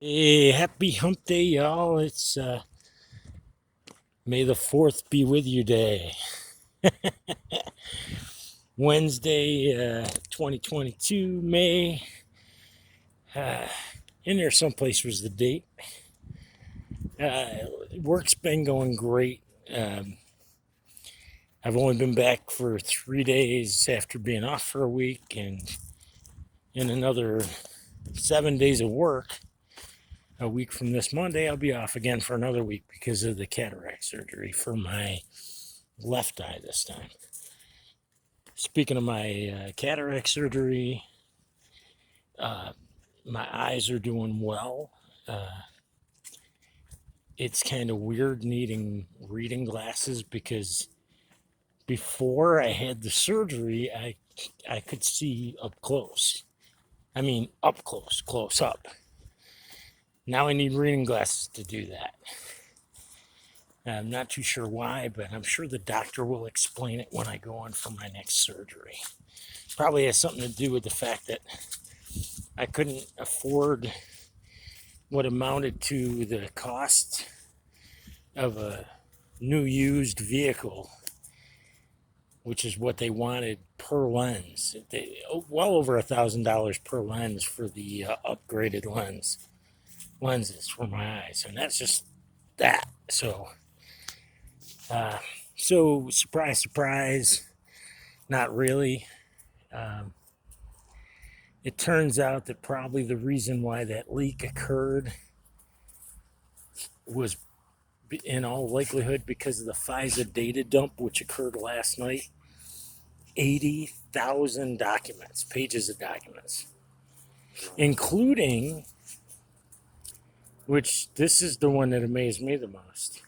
Hey, happy hump day, y'all. It's May the 4th be with you day. Wednesday, 2022, May. Uh, in there someplace was the date. Work's been going great. Um, I've only been back for 3 days after being off for a week, and in another 7 days of work, a week from this Monday, I'll be off again for another week because of the cataract surgery for my left eye this time. Speaking of my cataract surgery, uh, my eyes are doing well. Uh, it's kind of weird needing reading glasses because before I had the surgery, I could see up close. I mean, up close, close up. Now I need reading glasses to do that. I'm not too sure why, but I'm sure the doctor will explain it when I go on for my next surgery. Probably has something to do with the fact that I couldn't afford what amounted to the cost of a new used vehicle, which is what they wanted per lens. Well over $1,000 per lens for the upgraded lenses for my eyes, and that's just that. Uh, so surprise, surprise, not really. Um, it turns out that probably the reason why that leak occurred was in all likelihood because of the FISA data dump, which occurred last night. 80,000 documents, pages of documents, including, which this is the one that amazed me the most,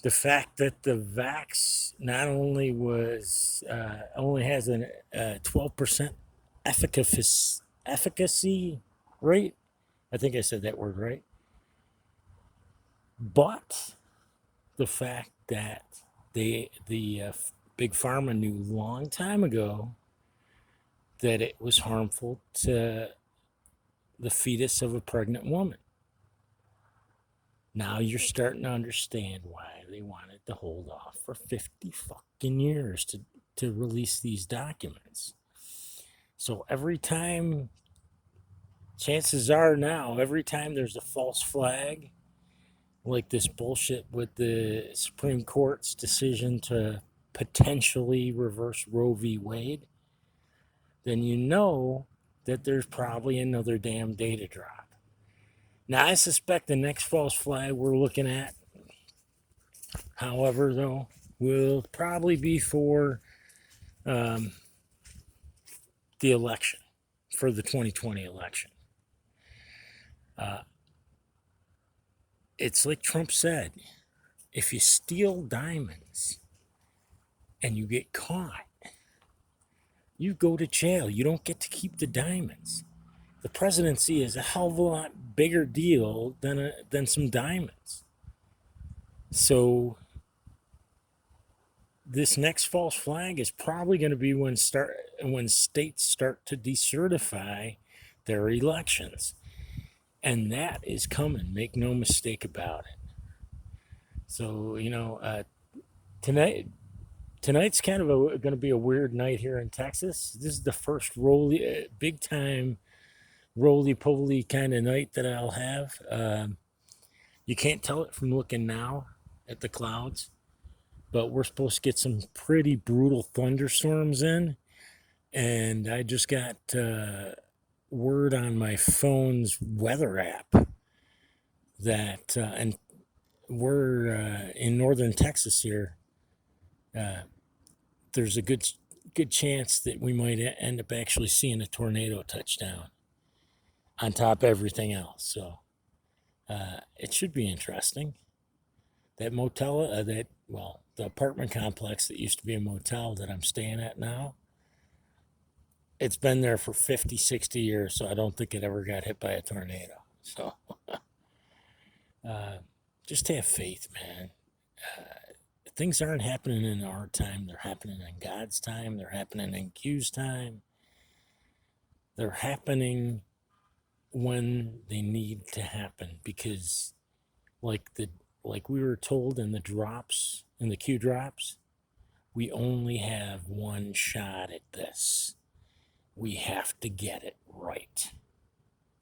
the fact that the vax not only only has a 12% efficacy rate. I think I said that word right. But the fact that the big pharma knew long time ago that it was harmful to the fetus of a pregnant woman. Now you're starting to understand why they wanted to hold off for 50 fucking years to release these documents. So every time, chances are now, every time there's a false flag, like this bullshit with the Supreme Court's decision to potentially reverse Roe v. Wade, then you know that there's probably another damn data drop. Now, I suspect the next false flag we're looking at, however, though, will probably be for um, the election, for the 2020 election. Uh, it's like Trump said, if you steal diamonds and you get caught, you go to jail. You don't get to keep the diamonds. The presidency is a hell of a lot bigger deal than some diamonds. So this next false flag is probably going to be when states start to decertify their elections, and that is coming. Make no mistake about it. So tonight tonight's kind of going to be a weird night here in Texas. This is the first big time roly poly kind of night that I'll have. You can't tell it from looking now at the clouds, but we're supposed to get some pretty brutal thunderstorms in. And I just got word on my phone's weather app that, and we're in northern Texas here. There's a good chance that we might end up actually seeing a tornado touchdown on top of everything else. So it should be interesting. That motel, the apartment complex that used to be a motel that I'm staying at now, it's been there for 50, 60 years, so I don't think it ever got hit by a tornado. So uh, just have faith, man. Things aren't happening in our time, they're happening in God's time, they're happening in Q's time, they're happening when they need to happen, because like the like we were told in the drops, in the Q drops, we only have one shot at this. We have to get it right.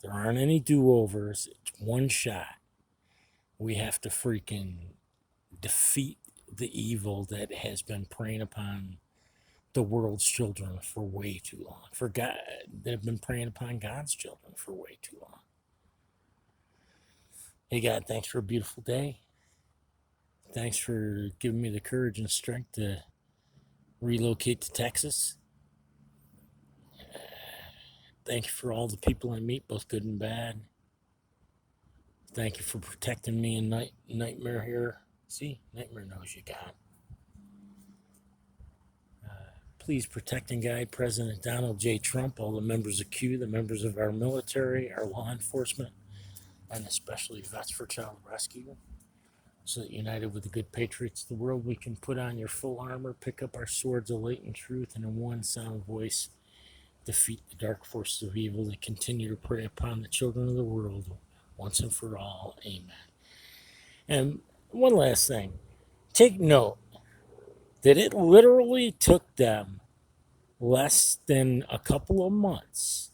There aren't any do-overs. It's one shot. We have to freaking defeat the evil that has been preying upon the world's children for way too long. For God, that have been preying upon God's children for way too long. Hey, God, thanks for a beautiful day. Thanks for giving me the courage and strength to relocate to Texas. Thank you for all the people I meet, both good and bad. Thank you for protecting me in Nightmare here. See, Nightmare knows you, God. Please protect and guide President Donald J. Trump, all the members of Q, the members of our military, our law enforcement, and especially Vets for Child Rescue, so that united with the good patriots of the world, we can put on your full armor, pick up our swords of light and truth, and in one sound voice defeat the dark forces of evil that continue to prey upon the children of the world once and for all. Amen. And one last thing. Take note that it literally took them less than a couple of months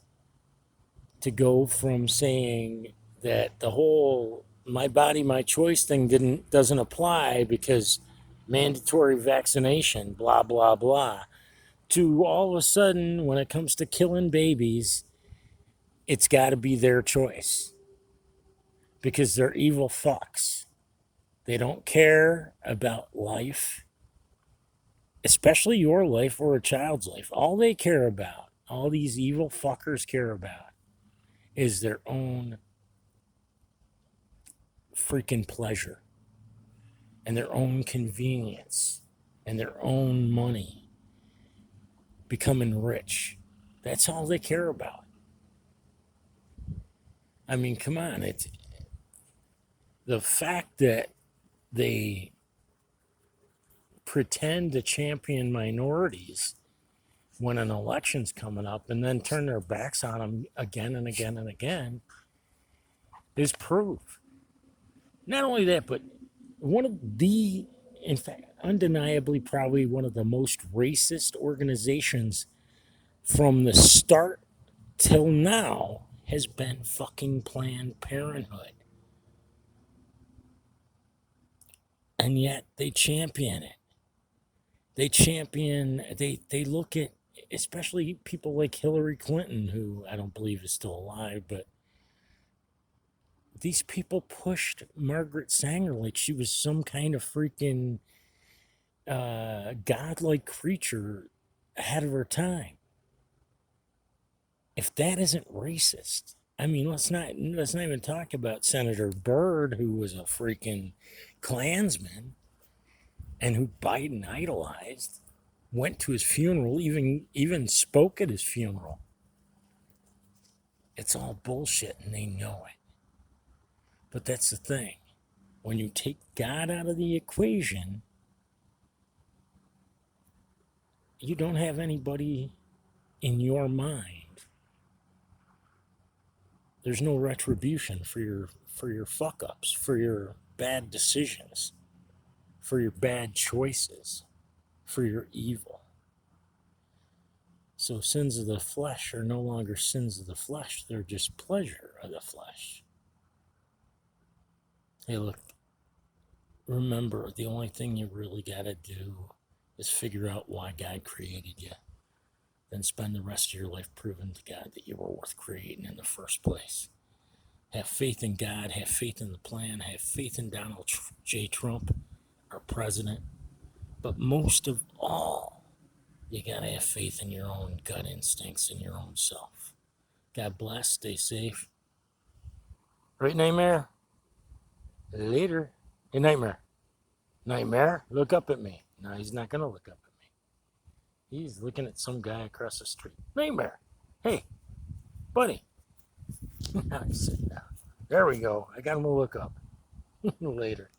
to go from saying that the whole my body, my choice thing doesn't apply because mandatory vaccination, blah, blah, blah, to all of a sudden, when it comes to killing babies, it's got to be their choice because they're evil fucks. They don't care about life, especially your life or a child's life. All they care about, all these evil fuckers care about, is their own freaking pleasure and their own convenience and their own money, becoming rich. That's all they care about. I mean, come on. It's the fact that they pretend to champion minorities when an election's coming up and then turn their backs on them again and again and again is proof. Not only that, but in fact, undeniably probably one of the most racist organizations from the start till now has been fucking Planned Parenthood. And yet they champion it. They look at, especially people like Hillary Clinton, who I don't believe is still alive, but these people pushed Margaret Sanger like she was some kind of freaking godlike creature ahead of her time. If that isn't racist, I mean, let's not even talk about Senator Byrd, who was a freaking Klansman and who Biden idolized, went to his funeral, even spoke at his funeral. It's all bullshit and they know it. But that's the thing. When you take God out of the equation, you don't have anybody in your mind. There's no retribution for your fuck ups, for your bad decisions, for your bad choices, for your evil. So sins of the flesh are no longer sins of the flesh. They're just pleasure of the flesh. Hey, look, remember, the only thing you really got to do is figure out why God created you. Then spend the rest of your life proving to God that you were worth creating in the first place. Have faith in God, have faith in the plan, have faith in Donald J. Trump, our president. But most of all, you got to have faith in your own gut instincts and your own self. God bless, stay safe. Right, Nightmare? Later. Hey, Nightmare. Nightmare, look up at me. No, he's not going to look up at me. He's looking at some guy across the street. Nightmare. Hey, buddy. Now he's sitting down. There we go. I got him to look up. Later.